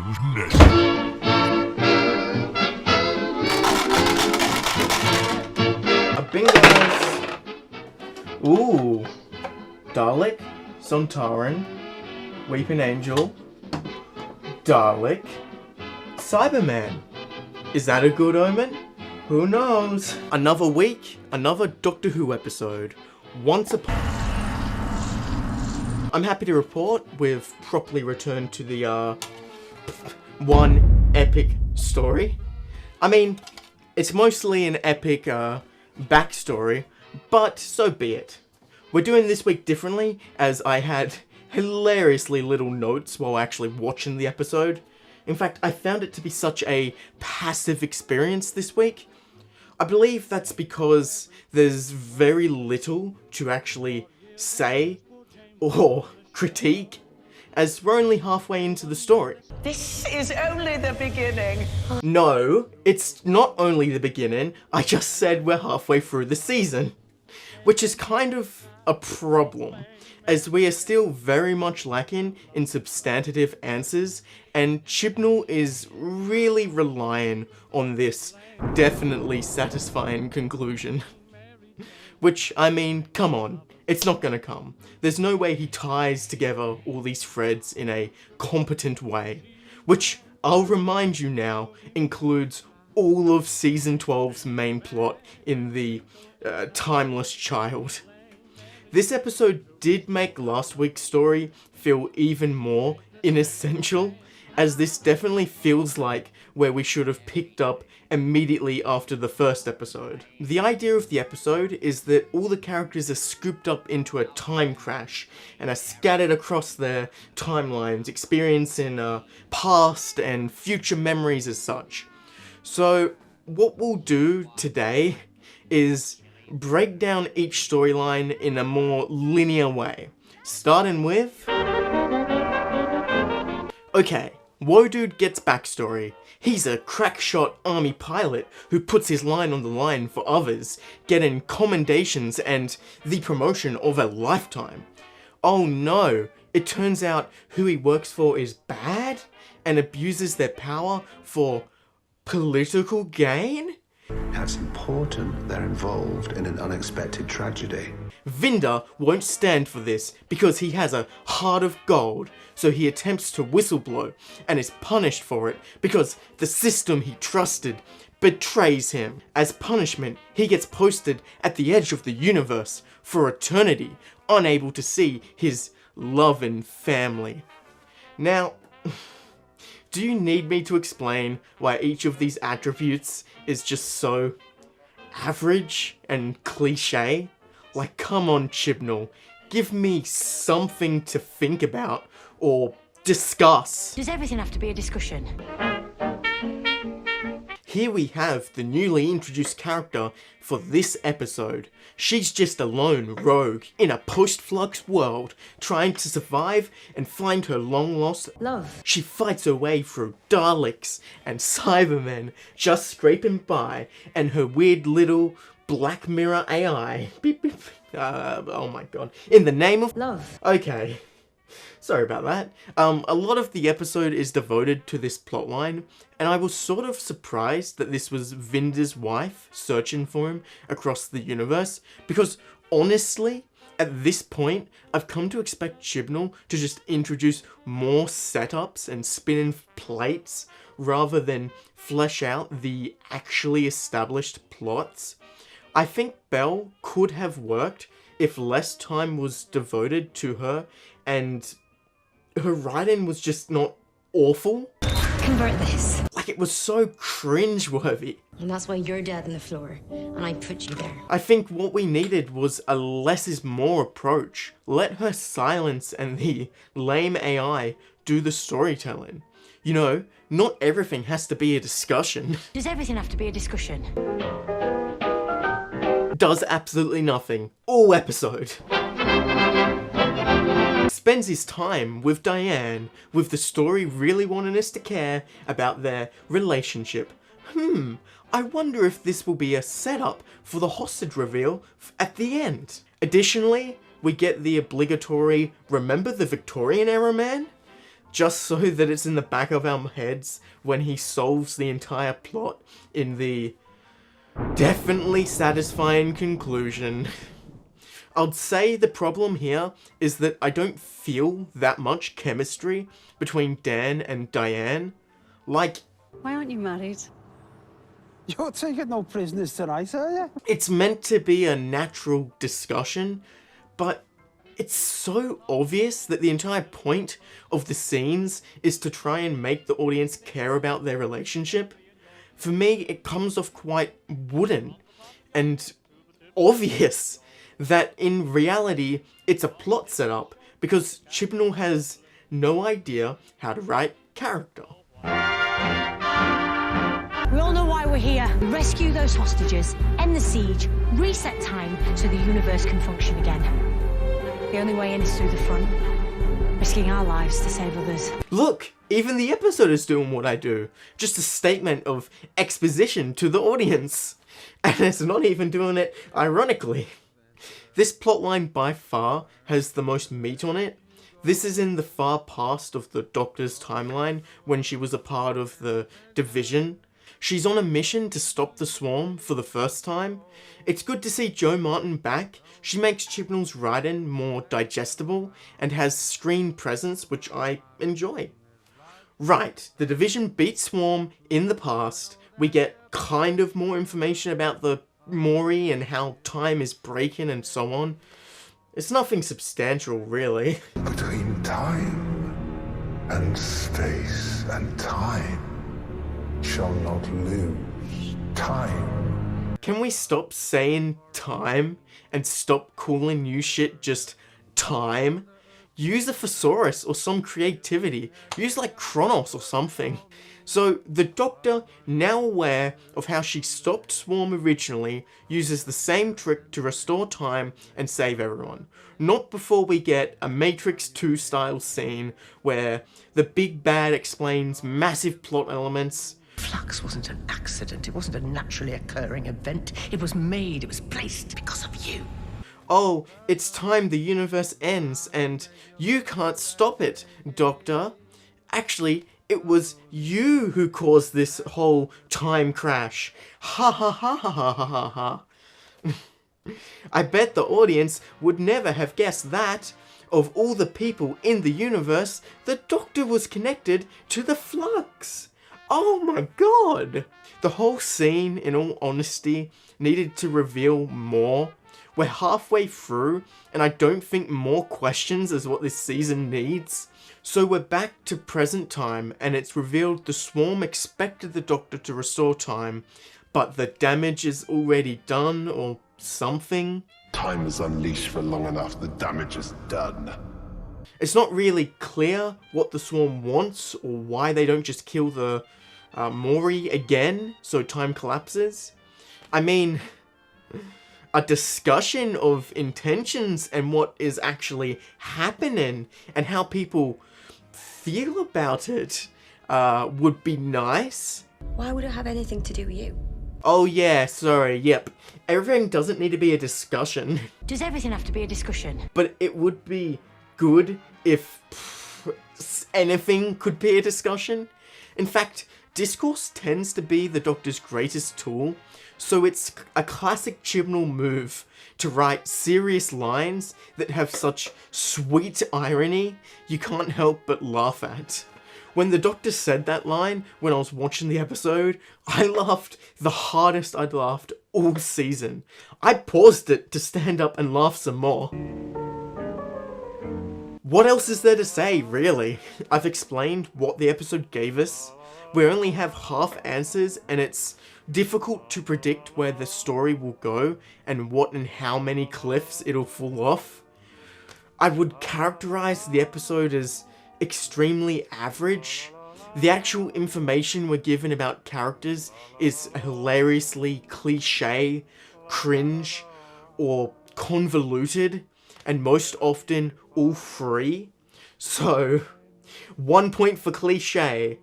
A bingo! Ooh. Dalek, Sontaran, Weeping Angel, Dalek, Cyberman. Is that a good omen? Who knows? Another week, another Doctor Who episode. Once upon... I'm happy to report we've properly returned to the, one epic story. I mean, it's mostly an epic, backstory, but so be it. We're doing this week differently, as I had hilariously little notes while actually watching the episode. In fact, I found it to be such a passive experience this week. I believe that's because there's very little to actually say or critique, as we're only halfway into the story. This is only the beginning. No, it's not only the beginning, I just said we're halfway through the season. Which is kind of a problem, as we are still very much lacking in substantive answers, and Chibnall is really relying on this definitely satisfying conclusion. Which, I mean, come on, it's not gonna come. There's no way he ties together all these threads in a competent way, which, I'll remind you now, includes all of Season 12's main plot in the Timeless Child. This episode did make last week's story feel even more inessential, as this definitely feels like where we should have picked up immediately after the first episode. The idea of the episode is that all the characters are scooped up into a time crash and are scattered across their timelines, experiencing past and future memories as such. So what we'll do today is break down each storyline in a more linear way, starting with... Okay, Wodude gets backstory. He's a crackshot army pilot who puts his line on the line for others, getting commendations and the promotion of a lifetime. Oh no, it turns out who he works for is bad and abuses their power for political gain? That's important. They're involved in an unexpected tragedy. Vinder won't stand for this because he has a heart of gold, so he attempts to whistleblow and is punished for it because the system he trusted betrays him. As punishment, he gets posted at the edge of the universe for eternity, unable to see his loving family. Now, do you need me to explain why each of these attributes is just so average and cliche? Like, come on, Chibnall, give me something to think about or discuss. Does everything have to be a discussion? Here we have the newly introduced character for this episode. She's just a lone rogue in a post-Flux world, trying to survive and find her long-lost love. She fights her way through Daleks and Cybermen, just scraping by, and her weird little Black Mirror AI. Beep, beep. Oh my god. In the name of love. Okay. Sorry about that. A lot of the episode is devoted to this plotline, and I was sort of surprised that this was Vinder's wife searching for him across the universe, because honestly, at this point, I've come to expect Chibnall to just introduce more setups and spinning plates, rather than flesh out the actually established plots. I think Belle could have worked if less time was devoted to her, and her writing was just not awful. Convert this. Like, it was so cringeworthy. And that's why you're dead on the floor, and I put you there. I think what we needed was a less is more approach. Let her silence and the lame AI do the storytelling. You know, not everything has to be a discussion. Does everything have to be a discussion? Does absolutely nothing. All episode. Spends his time with Diane, with the story really wanting us to care about their relationship. I wonder if this will be a setup for the hostage reveal at the end. Additionally, we get the obligatory, remember the Victorian era man? just so that it's in the back of our heads when he solves the entire plot in the definitely satisfying conclusion. I'd say the problem here is that I don't feel that much chemistry between Dan and Diane. Like, Why aren't you married? You're taking no prisoners tonight, are you? it's meant to be a natural discussion, but it's so obvious that the entire point of the scenes is to try and make the audience care about their relationship. For me, it comes off quite wooden and obvious that in reality it's a plot setup because Chibnall has no idea how to write character. We all know why we're here. Rescue those hostages, end the siege, reset time so the universe can function again. The only way in is through the front, risking our lives to save others. Look, even the episode is doing what I do. Just a statement of exposition to the audience. And it's not even doing it ironically. This plotline by far has the most meat on it. This is in the far past of the Doctor's timeline when she was a part of the Division. She's on a mission to stop the Swarm for the first time. It's good to see Jo Martin back. She makes Chibnall's writing more digestible and has screen presence, which I enjoy. Right, the Division beat Swarm in the past. We get kind of more information about the Maury and how time is breaking and so on. It's nothing substantial, really. Between time and space and time shall not lose time. Can we stop saying time and stop calling new shit just time? Use a thesaurus or some creativity. Use like Chronos or something. So the Doctor, now aware of how she stopped Swarm originally, uses the same trick to restore time and save everyone. Not before we get a Matrix 2 style scene where the big bad explains massive plot elements. Flux wasn't an accident. It wasn't a naturally occurring event. It was made, it was placed because of you. Oh, it's time the universe ends and you can't stop it, Doctor. Actually, it was you who caused this whole time crash. Ha ha ha ha ha ha ha. I bet the audience would never have guessed that. Of all the people in the universe, the Doctor was connected to the Flux. Oh my god! The whole scene, in all honesty, needed to reveal more. We're halfway through, and I don't think more questions is what this season needs. So we're back to present time, and it's revealed the Swarm expected the Doctor to restore time, but the damage is already done, or something. Time is unleashed for long enough, the damage is done. It's not really clear what the Swarm wants, or why they don't just kill the Maury again, so time collapses. I mean, a discussion of intentions and what is actually happening, and how people feel about it, would be nice. Why would it have anything to do with you? Oh yeah, sorry, yep. Everything doesn't need to be a discussion. Does everything have to be a discussion? But it would be good if anything could be a discussion. In fact, discourse tends to be the Doctor's greatest tool, so it's a classic Chibnall move to write serious lines that have such sweet irony you can't help but laugh at. When the Doctor said that line when I was watching the episode, I laughed the hardest I'd laughed all season. I paused it to stand up and laugh some more. What else is there to say, really? I've explained what the episode gave us. We only have half answers, and it's difficult to predict where the story will go and what and how many cliffs it'll fall off. I would characterize the episode as extremely average. The actual information we're given about characters is hilariously cliche, cringe, or convoluted, and most often all three. So, 1 point for cliche,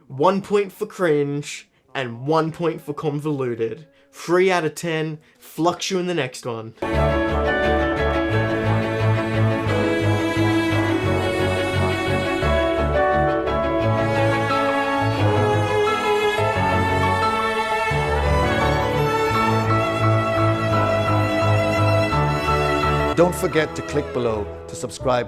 1 point for cringe, and 1 point for convoluted. 3 out of 10, Flux you in the next one. Don't forget to click below to subscribe